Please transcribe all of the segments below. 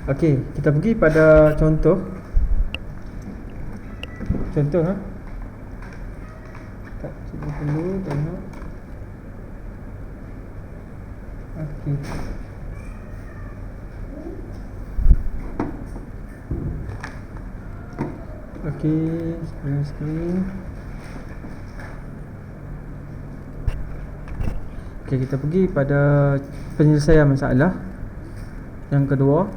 Okey, kita pergi pada contoh. Contoh tak cuba dulu tengok. Okey. Okey, screen. Okey, kita pergi pada penyelesaian masalah yang kedua.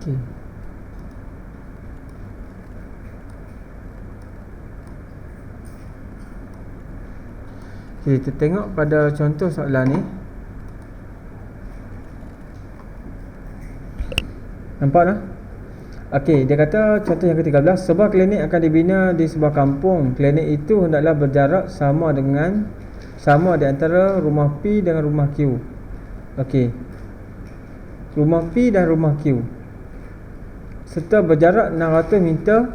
Okey. Kita tengok pada contoh soalan ni. Nampak tak? Okey, dia kata contoh yang ke-13, sebuah klinik akan dibina di sebuah kampung. Klinik itu hendaklah berjarak sama di antara rumah P dengan rumah Q. Okey. Rumah P dan rumah Q serta berjarak 600 meter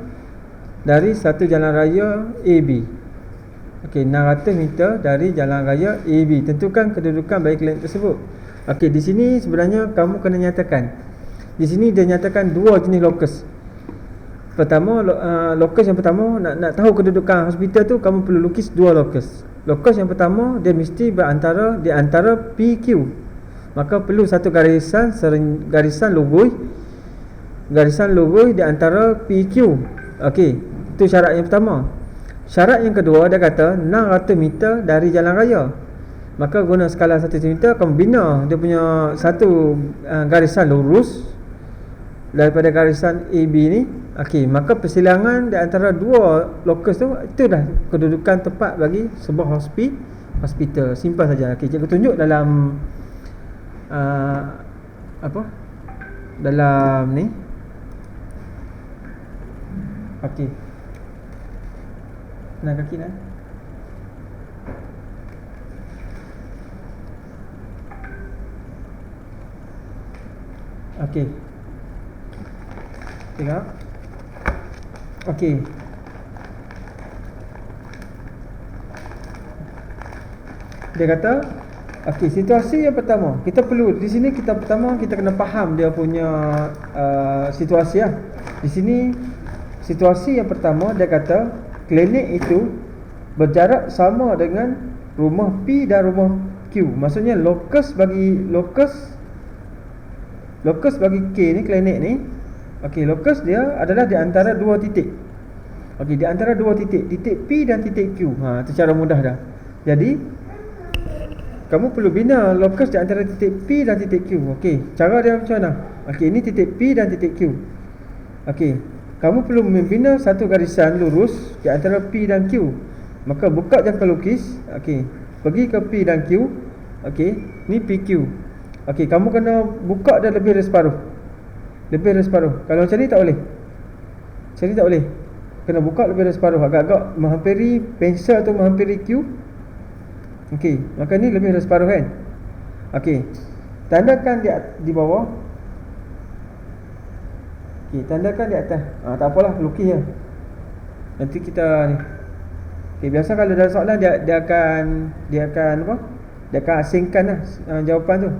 dari satu jalan raya AB. Okey, 600 meter dari jalan raya AB. Tentukan kedudukan bagi klinik tersebut. Okey, di sini sebenarnya kamu kena nyatakan. Di sini dia nyatakan dua jenis lokus. Pertama, lokus yang pertama, nak tahu kedudukan hospital tu, kamu perlu lukis dua lokus. Lokus yang pertama dia mesti di antara PQ. Maka perlu satu garisan lurus di antara PQ. Okey, itu syarat yang pertama. Syarat yang kedua, dia kata 600 meter dari jalan raya. Maka guna skala 1 cm, kamu bina dia punya satu garisan lurus daripada garisan AB ni. Okey, maka persilangan di antara dua lokus tu, itu dah kedudukan tepat bagi sebuah hospital. Simple saja. Okey, cikgu tunjuk dalam dalam ni. Okey, nak kaki nak. Okey, tengok. Okey, dia kata, okey, situasi yang pertama, kita perlu di sini kita kena faham dia punya situasi lah. Di sini situasi yang pertama, dia kata klinik itu berjarak sama dengan rumah P dan rumah Q. Maksudnya lokus bagi K ni, klinik ni. Okey, lokus dia adalah di antara dua titik. Okey, di antara dua titik P dan titik Q. Itu cara mudah dah. Jadi kamu perlu bina lokus di antara titik P dan titik Q. Okey, cara dia macam mana? Okey, ini titik P dan titik Q. Okey, kamu perlu membina satu garisan lurus di antara P dan Q. Maka buka jangka lukis. Okey, pergi ke P dan Q. Okey, ni PQ. Okey, kamu kena buka dia lebih dari separuh. Kalau macam ni tak boleh. Kena buka lebih dari separuh, agak-agak menghampiri pensel tu, menghampiri Q. Okey, maka ni lebih dari separuh kan. Okey, tandakan di bawah. Okey, tandakan di atas. Tak apalah, lukis je. Nanti kita ni. Okey, biasa kalau dalam soalan dia akan apa? Dia akan asingkan lah jawapan tu.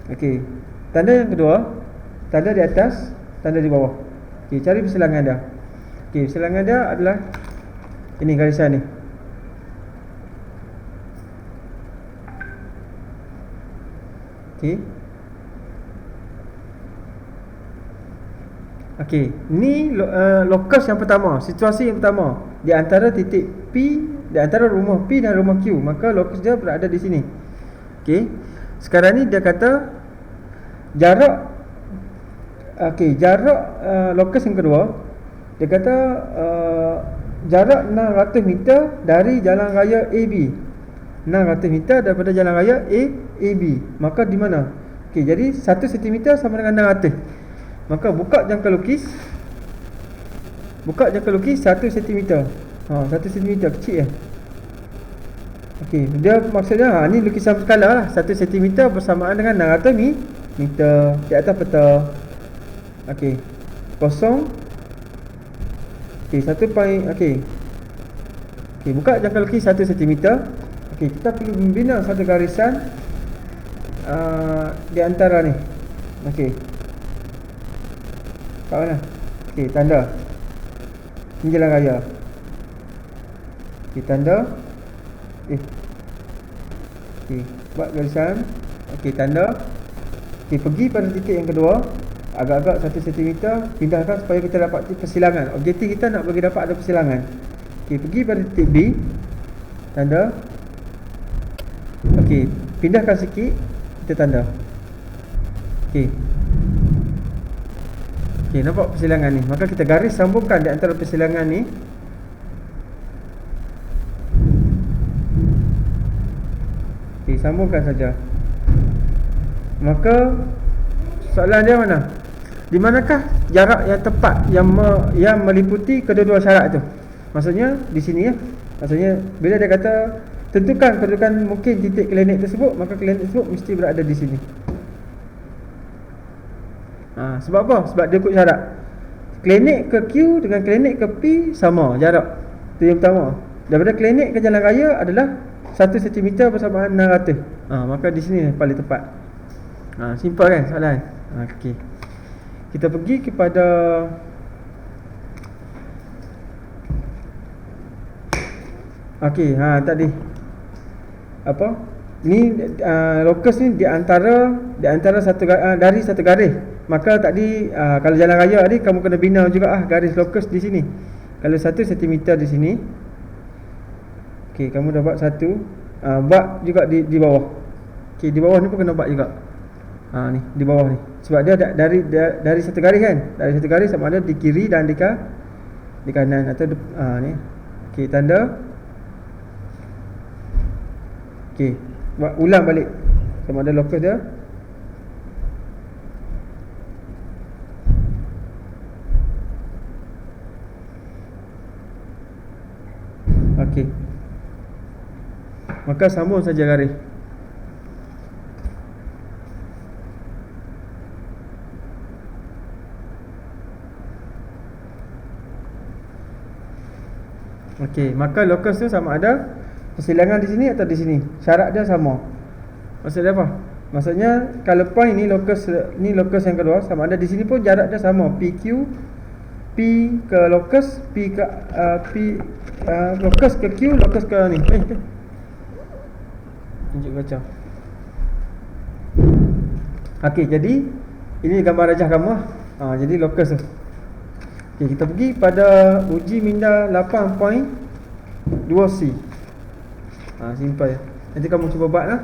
Okey, tanda yang kedua, tanda di atas, tanda di bawah. Okey, cari persilangan dia. Okey, persilangan dia adalah ini garisan ni. Okey. Okey, ni lokus yang pertama, situasi yang pertama di antara titik P, di antara rumah P dan rumah Q. Maka lokus dia berada di sini. Okey. Sekarang ni dia kata jarak. Okey, jarak lokus yang kedua, dia kata jarak 600 meter dari jalan raya AB. 600 meter daripada jalan raya AB. Maka di mana? Okey, jadi 1 cm sama dengan 600. Maka buka jangka lukis 1 cm. 1 cm kecil ya. Okey, dia maksudnya ni lukisan berskala lah. 1 cm bersamaan dengan 600 meter di atas peta. Okey. Kosong. Okey, 1 point. Okey. Okey, buka jangka lukis 1 cm. Okey, kita perlu membina satu garisan di antara ni. Okey. Kat mana? Okey, tanda. Ini jalan raya. Okey, tanda. Okey, buat garisan. Okey, tanda. Okey, pergi pada titik yang kedua, agak-agak 1 cm, pindahkan supaya kita dapat persilangan. Objektif kita nak bagi dapat ada persilangan. Okey, pergi pada titik B, tanda. Okey, pindahkan sikit, kita tanda. Okey. Okey, nampak persilangan ni. Maka kita garis sambungkan di antara persilangan ni. Okey, sambungkan saja. Maka soalan dia mana? Di manakah jarak yang tepat yang meliputi kedua-dua syarat tu? Maksudnya di sini ya. Maksudnya bila dia kata tentukan kedudukan mungkin titik klinik tersebut, maka klinik tersebut mesti berada di sini. Sebab apa? Sebab dia ikut syarat. Klinik ke Q dengan klinik ke P sama jarak. Itu yang pertama. Daripada klinik ke jalan raya adalah 1 cm bersamaan 600. Maka di sini paling tepat. Simple kan soalan? Okey. Kita pergi kepada tadi apa? Ni lokus ni di antara dari satu garis. Maka tadi kalau jalan raya tadi kamu kena bina juga garis lokus di sini. Kalau 1 cm di sini. Okey, kamu dah buat satu. Buat juga di bawah. Okey, di bawah ni pun kena buat juga. Ni di bawah ni. Sebab dia dari satu garis kan. Dari satu garis sama ada di kiri dan di kanan atau ni. Okey, tanda. Okey, buat ulang balik sama ada lokus dia. Okey. Maka sambung saja garis. Okey, maka lokus tu sama ada persilangan di sini atau di sini. Syarat dia sama. Maksudnya apa? Maksudnya kalau point ni lokus yang kedua, sama ada di sini pun jarak dia sama. PQ, P ke lokus, P ke lokus ke Q, lokus ke ni. Tunjuk kaca. Okey, jadi ini gambar rajah kamu lah. Jadi lokus tu. Okey, kita pergi pada uji minda 8.2C. Simple. Nanti kamu cuba buat lah.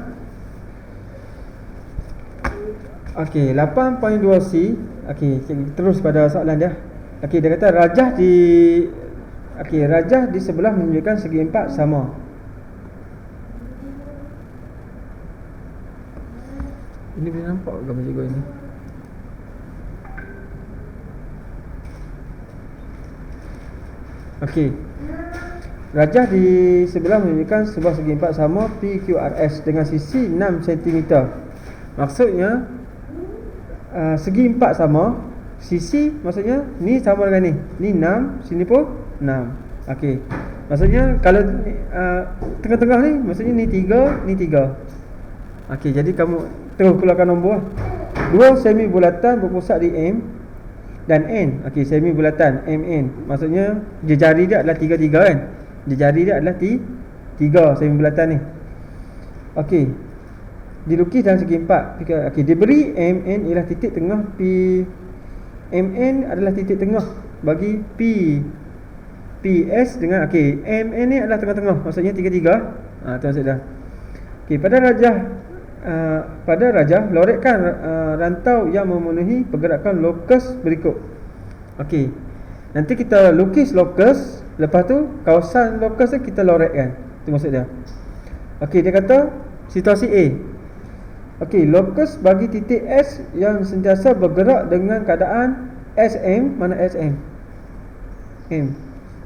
Okey, 8.2C. Okey, terus pada soalan dia. Okey, dia kata rajah di sebelah menunjukkan segi 4 sama. Ini boleh nampak gambar cikgu ini? Okey. Rajah di sebelah menunjukkan sebuah segi 4 sama PQRS dengan sisi 6 cm. Maksudnya segi 4 sama, sisi maksudnya ni sama dengan ni. Ni 6, sini pun 6. Okey. Maksudnya kalau tengah-tengah ni maksudnya ni 3, ni 3. Okey, jadi kamu terus keluarkan nombor. Dua semi bulatan berpusat di M dan N. Okey, semi bulatan MN. Maksudnya jari dia adalah 3 kan? Jari dia adalah 3 semi bulatan ni. Okey. Dilukis dalam segi 4. Okey, diberi MN ialah titik tengah P. MN adalah titik tengah bagi P. PS dengan MN ni adalah tengah-tengah. Maksudnya 3. Tu maksud dah. Okey, pada rajah loretkan rantau yang memenuhi pergerakan lokus berikut. Okey. Nanti kita lukis lokus, lepas tu kawasan lokus tu kita loretkan. Itu maksud dia. Okey, dia kata situasi A. Okey, lokus bagi titik S yang sentiasa bergerak dengan keadaan SM. Mana SM? M.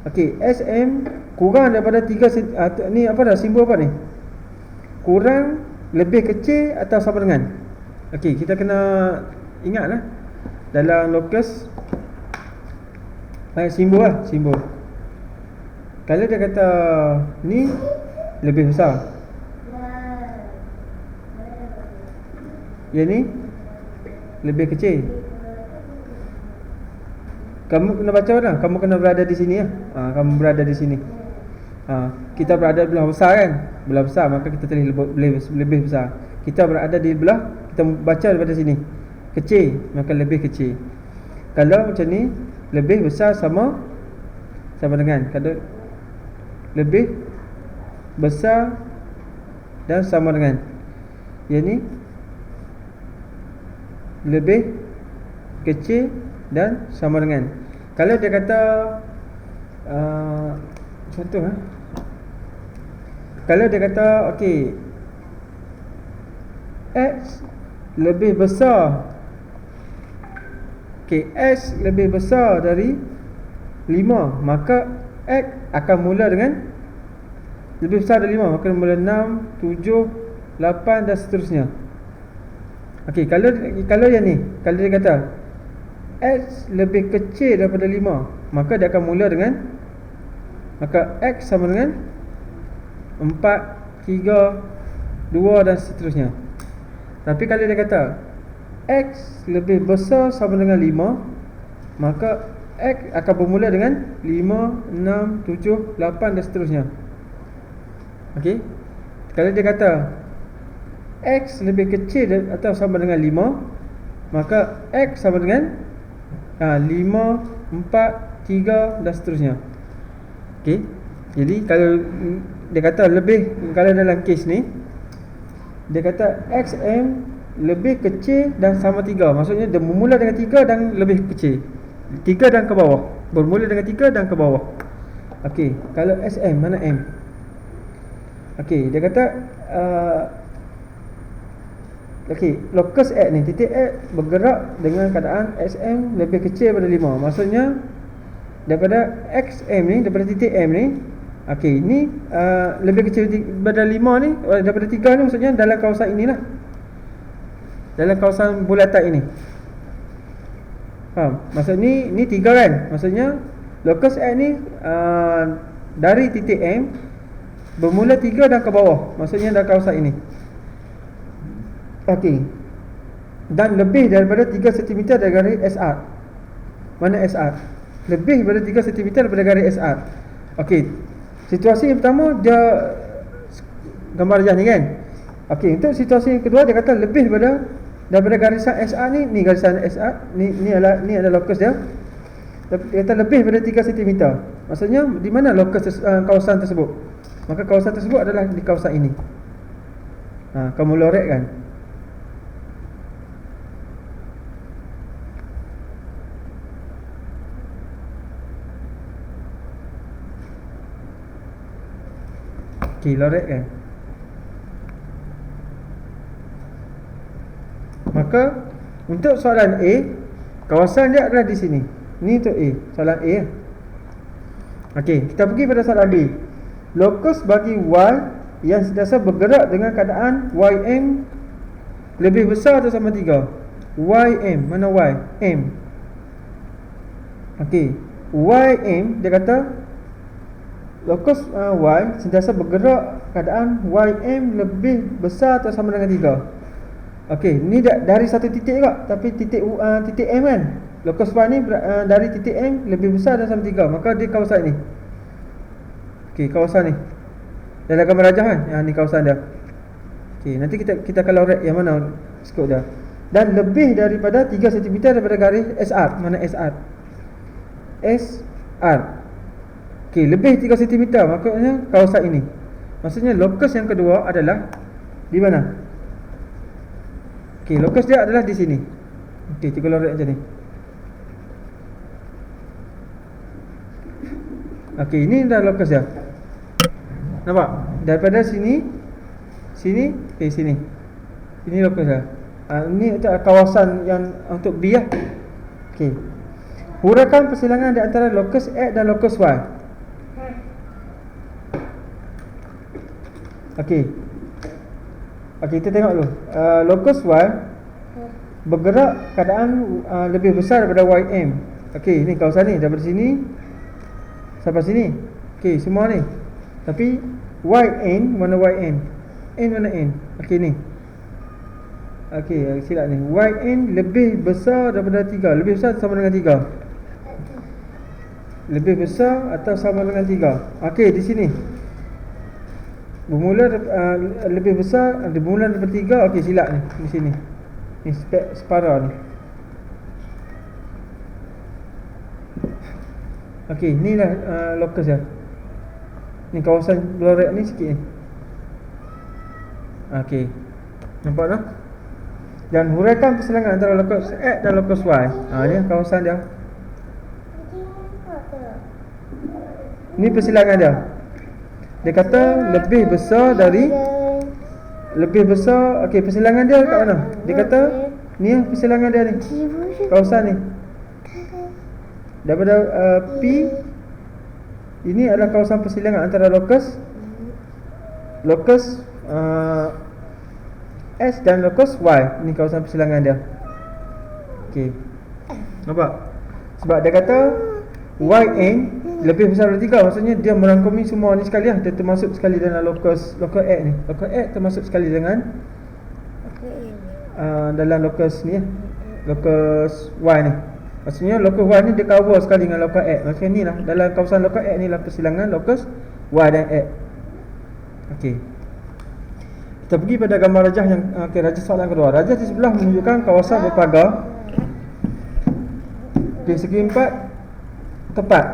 Okey, SM kurang daripada 3 ni apa dah simbol apa ni? kurang, lebih kecil atau sama dengan. Okey, kita kena ingatlah dalam locus simbol lah, simbol. Kalau dia kata ni lebih besar, yang ni lebih kecil, kamu kena baca dah. Kamu kena berada di sini lah. Kamu berada di sini. Kita berada di belah besar kan, belah besar, maka kita tulis lebih besar. Kita berada di belah, kita baca daripada sini kecil, maka lebih kecil. Kalau macam ni, lebih besar sama dengan. Kalau lebih besar dan sama dengan, yang ni lebih kecil dan sama dengan. Kalau dia kata contoh kalau dia kata okey, X lebih besar, okey, X lebih besar dari 5, maka X akan mula dengan lebih besar dari 5, maka mula 6, 7, 8 dan seterusnya. Okey, kalau yang ni, kalau dia kata X lebih kecil daripada 5, maka dia akan mula dengan, maka X sama dengan 4, 3, 2 dan seterusnya. Tapi kalau dia kata X lebih besar sama dengan 5, maka X akan bermula dengan 5, 6, 7, 8 dan seterusnya. Okey, kalau dia kata X lebih kecil atau sama dengan 5, maka X sama dengan 5, 4, 3 dan seterusnya. Okey, jadi kalau dia kata lebih, kalau dalam kes ni dia kata XM lebih kecil dan sama 3, maksudnya dia bermula dengan 3 dan lebih kecil, 3 dan ke bawah, bermula dengan 3 dan ke bawah. Okey, kalau SM, mana M? Okey, dia kata okey, locus X ni, titik X bergerak dengan keadaan SM lebih kecil daripada 5. Maksudnya daripada XM ni, daripada titik M ni, okey, ni lebih kecil daripada 5 ni, daripada 3 ni, maksudnya dalam kawasan inilah, dalam kawasan bulatan ini. Faham? Maksud ni 3 kan? Maksudnya locus X ni dari titik M bermula 3 dan ke bawah, maksudnya dalam kawasan ini. Okey, dan lebih daripada 3 cm dari garis SR. Mana SR? Lebih daripada 3 cm daripada garis SR. Okey, situasi yang pertama dia gambar rajah ni kan. Okey, untuk situasi yang kedua dia kata lebih daripada garisan SR ni garisan SR ni adalah locus dia. Dia kata lebih daripada 3 cm. Maksudnya di mana locus kawasan tersebut? Maka kawasan tersebut adalah di kawasan ini. Kamu lorek kan? Okey, lorek kan? Maka untuk soalan A, kawasan dia adalah di sini. Ni untuk A, soalan A ya. Okey, kita pergi pada soalan B. Locus bagi Y yang sentiasa bergerak dengan keadaan YM lebih besar atau sama 3. YM, mana Y? M. Okey, YM dia kata locus Y sentiasa bergerak keadaan YM lebih besar atau sama dengan 3. Okey, ni dari satu titik juga, tapi titik M kan. Locus Y ni dari titik M lebih besar dan sama 3, maka dia kawasan ni. Okey, kawasan ni dalam gambar rajah kan, ni kawasan dia. Okey, nanti kita akan lorek yang mana skop dia. Dan lebih daripada 3 cm daripada garis SR. Mana SR? SR. Okey, lebih 3 cm, maknanya kawasan ini. Maksudnya locus yang kedua adalah di mana? Okey, locus dia adalah di sini. Okey, cuba lorek macam ni. Okey, ini dah locus dia. Nampak? Daripada sini, sini. Ini locus dia. Ini untuk kawasan yang untuk B lah. Okey. Huraikan persilangan di antara locus X dan locus Y. Okey. Okey, kita tengok dulu. Locus Y bergerak keadaan lebih besar daripada YM. Okey, ni kawasan ni daripada sini sampai sini. Okey, semua ni. Tapi YN mana YN? N mana N? Okey ni. Okey, silap ni. YN lebih besar daripada 3. Lebih besar atau sama dengan 3? Lebih besar atau sama dengan 3? Okey, di sini. Bermula lebih besar, bermula daripada 3. Okey, silap ni. Di sini. Ni separa ni. Okey, inilah locus dia. Ni kawasan lorek ni sikit ni. Okey. Nampak tak? Dan huraikan perselangan antara locus X dan locus Y. Ni kawasan dia. Ni persilangan dia. Dia kata lebih besar dari okey, persilangan dia kat mana? Dia kata ni persilangan dia ni. Kawasan ni. Daripada P ini adalah kawasan persilangan antara locus S dan locus Y. Ini kawasan persilangan dia. Okey. Nampak? Sebab dia kata YN lebih besar dari 3. Maksudnya dia merangkumi semua ni sekali lah. Dia termasuk sekali dalam locus X ni. Locus X termasuk sekali dengan dalam locus ni locus Y ni. Maksudnya locus Y ni dia cover sekali dengan locus X. Maksudnya ni lah, dalam kawasan locus X ni lah persilangan locus Y dan X. Okey. Kita pergi pada gambar rajah yang rajah soalan kedua. Rajah di sebelah menunjukkan kawasan berpagar di segi 4 tepat.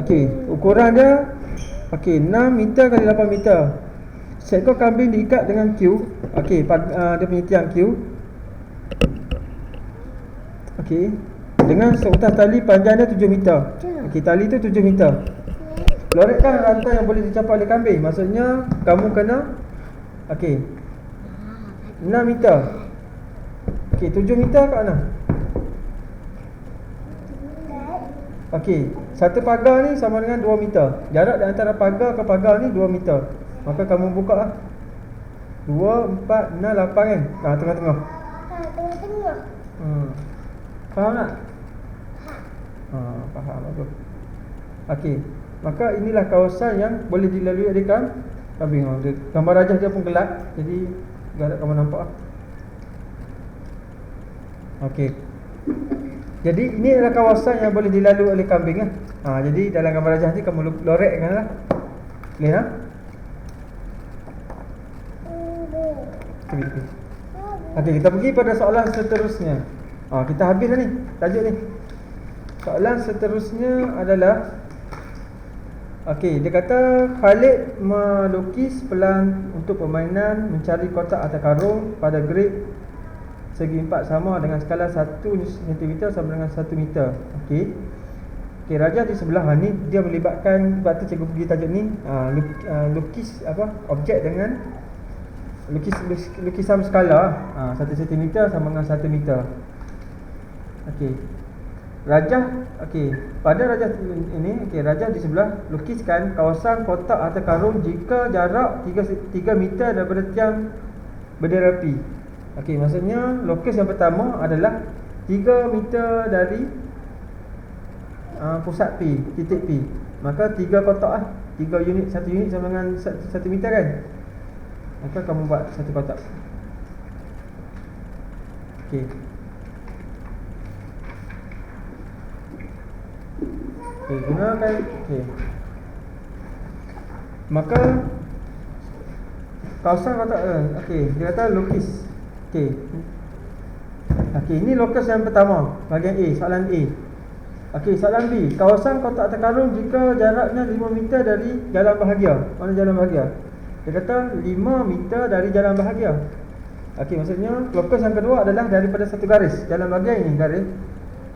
Okey, ukuran dia 6 meter kali 8 meter. Seekor kambing diikat dengan Q. Okey, dia punya tiang Q. Okey, dengan seutas tali panjangnya 7 meter. Okey, tali tu 7 meter. Lorekkan rantai yang boleh dicapai oleh kambing. Maksudnya kamu kena 6 meter. Okey, 7 meter kat mana? Okey, satu pagar ni sama dengan 2 meter. Jarak di antara pagar ke pagar ni 2 meter. Maka kamu buka lah 2, 4, 6, 8 kan? Tengah-tengah. Tengah-tengah. Faham tak? Faham aku. Okey, maka inilah kawasan yang boleh dilalui oleh kambing. Gambar rajah dia pun gelap, jadi agak kamu nampak lah. Okey. Jadi ini adalah kawasan yang boleh dilalui oleh kambing lah. Jadi dalam gambar rajah ni kamu lorekkan lah. Boleh tak? Okey, kita pergi pada soalan seterusnya. Kita habis dah ni tajuk ni. Soalan seterusnya adalah dia kata Khalid melukis pelan untuk permainan mencari kotak atau karung pada grid segi 4 sama dengan skala 1 cm sama dengan 1 meter. Okey, rajah di sebelah ni dia melibatkan, sebab tu cikgu pergi tajuk ni lukis objek dengan lukisan skala 1 cm sama dengan 1 meter. Okey. Pada rajah ini, rajah di sebelah lukiskan kawasan kotak atau karung jika jarak 3 meter daripada tiang bendera P. Okey, maksudnya lokus yang pertama adalah 3 meter dari pusat P, titik P. Maka 3 kotak lah, 3 unit, 1 unit sama dengan 1 meter kan. Maka kamu buat 1 kotak. Okey. Gunakan maka kawasan kotak dia kata lukis. Ini lokus yang pertama, bahagian A, soalan A. Soalan B, kawasan kotak terkarung jika jaraknya 5 meter dari jalan bahagia. Mana jalan bahagia? Dia kata 5 meter dari jalan bahagia. Maksudnya lokus yang kedua adalah daripada satu garis. Jalan bahagia ini garis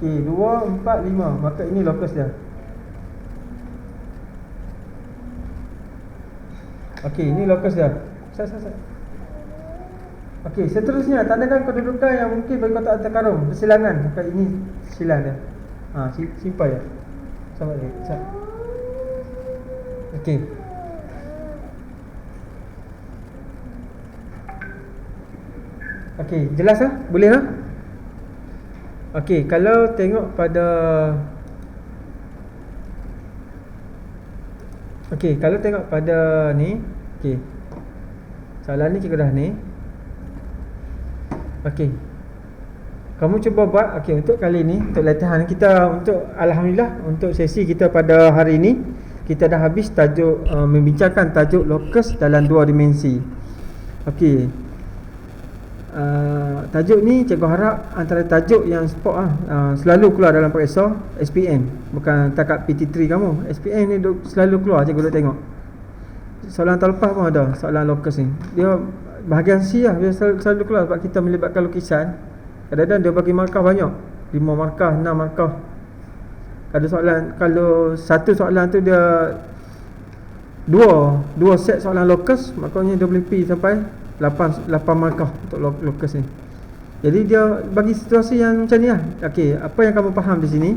2, 4, 5. Maka ini lokus dia. Ini lokus dia. Seterusnya tandakan kedudukan yang mungkin bagi kotak terkarung bersilangan. Maka ini silang dia. Simple je. Sabar dia. Okey, jelas lah? Boleh lah? Okey, kalau tengok pada okey, kalau tengok pada ni, okey. Soalan ni cikgu dah ni. Okey. Kamu cuba buat, okey, untuk kali ni, untuk latihan kita, untuk alhamdulillah untuk sesi kita pada hari ni, kita dah habis tajuk membincangkan tajuk lokus dalam dua dimensi. Okey. Tajuk ni cikgu harap antara tajuk yang sport selalu keluar dalam periksa SPM, bukan takat PT3 kamu. SPM ni selalu keluar, cikgu duk tengok. Soalan tahun lepas pun ada soalan lokus ni. Dia bahagian C lah, dia selalu keluar sebab kita melibatkan lukisan. Kadang-kadang dia bagi markah banyak, 5 markah, 6 markah. Ada soalan, kalau satu soalan tu dia dua set soalan lokus, maknanya dia boleh pergi sampai 8 markah untuk lokus ni. Jadi dia bagi situasi yang macam ni lah. Okey, apa yang kamu faham di sini,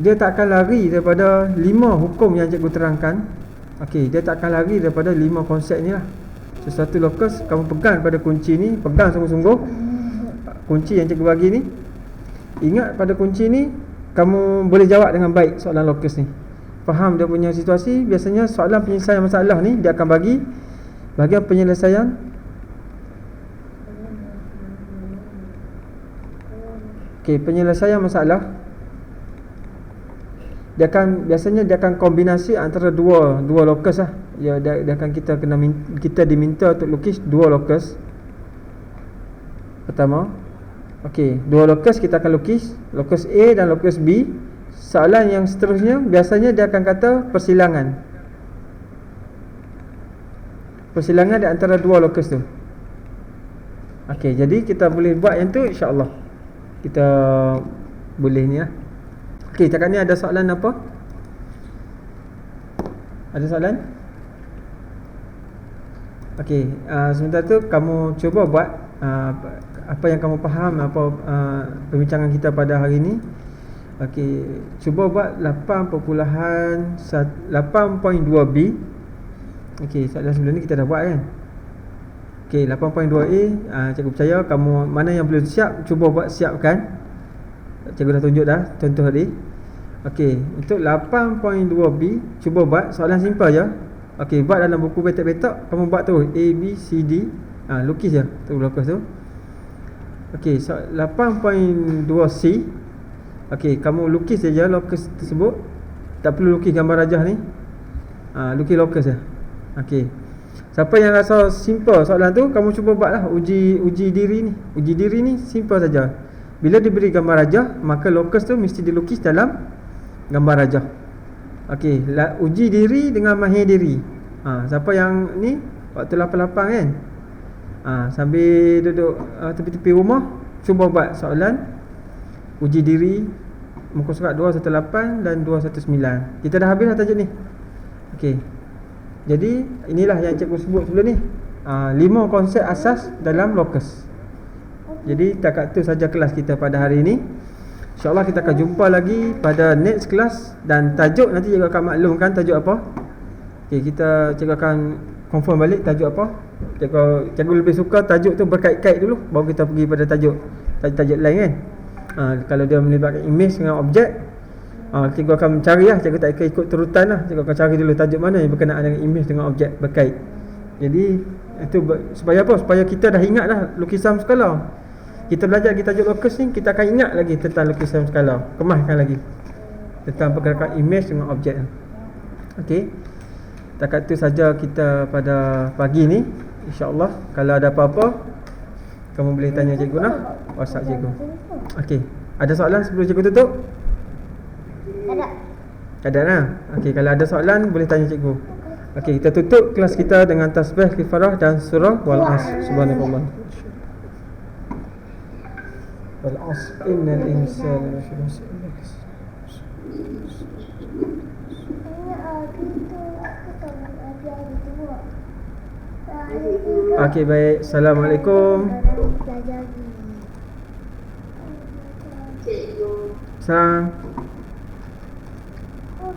dia tak akan lari daripada 5 hukum yang cikgu terangkan. Okey, dia tak akan lari daripada 5 konsep ni lah. Sesuatu lokus, kamu pegang pada kunci ni, pegang sungguh-sungguh kunci yang cikgu bagi ni. Ingat pada kunci ni, kamu boleh jawab dengan baik soalan lokus ni. Faham dia punya situasi. Biasanya soalan penyelesaian masalah ni, dia akan bagi bahagian penyelesaian penyelesaian masalah. Biasanya dia akan kombinasi antara dua lokus lah. Dia akan kita diminta untuk lukis dua lokus. Pertama, okey, dua lokus kita akan lukis, lokus A dan lokus B. Soalan yang seterusnya biasanya dia akan kata persilangan di antara dua lokus tu. Okey, jadi kita boleh buat yang tu, insya-Allah. Kita boleh ni lah. Okey, cakap ni ada soalan apa? Ada soalan? Okey, sementara tu kamu cuba buat apa yang kamu faham, perbincangan kita pada hari ni. Okey, cuba buat 8.2B. Okey, soalan sebelum ni kita dah buat kan? Okey, 8.2A, cikgu percaya kamu mana yang belum siap, cuba buat siapkan. Cikgu dah tunjuk dah contoh tadi. Okey, untuk 8.2B, cuba buat soalan simple je. Okey, buat dalam buku petak-petak, kamu buat tu A, B, C, D. Lukis je tu lokus tu. Okey, 8.2C. Okey, kamu lukis saja lokus tersebut. Tak perlu lukis gambar rajah ni. Lukis lokus je. Okey. Siapa yang rasa simple soalan tu, kamu cuba buatlah uji diri ni. Uji diri ni simple saja. Bila diberi gambar rajah, maka lokus tu mesti dilukis dalam gambar rajah. Okey, uji diri dengan mahir diri. Siapa yang ni waktu lapang-lapang kan, sambil duduk tepi-tepi rumah, cuba buat soalan uji diri muka surat 218 dan 219. Kita dah habis dah tajuk ni. Okey, jadi inilah yang cikgu sebut sebelum ni, 5 konsep asas dalam lokus. Jadi takat tu saja kelas kita pada hari ini. InsyaAllah kita akan jumpa lagi pada next kelas. Dan tajuk nanti cikgu akan maklumkan tajuk apa. Okay, cikgu akan confirm balik tajuk apa. Cikgu lebih suka tajuk tu berkait-kait dulu, baru kita pergi pada tajuk lain kan. Kalau dia melibatkan image dengan objek, cikgu akan mencari lah. Cikgu tak ikut turutan lah. Cikgu akan cari dulu tajuk mana yang berkenaan dengan image dengan objek berkait. Jadi itu supaya apa? Supaya kita dah ingat dah lukisan skala. Kita belajar kita tajuk lokus ni, kita akan ingat lagi tentang lukisan skala. Kemaskan lagi tentang pergerakan image dengan objek. Okey, takat tu saja kita pada pagi ni. InsyaAllah kalau ada apa-apa, kamu boleh tanya cikgu nak, WhatsApp cikgu. Okey, ada soalan sebelum cikgu tutup? Ada lah. Okey, kalau ada soalan boleh tanya cikgu. Okey, kita tutup kelas kita dengan tasbih, kifarah dan surah Wal-Asr. Subhanallah. Wal-Asr innal insana lafi khusr. Okey, baik. Assalamualaikum. Salam. Oh,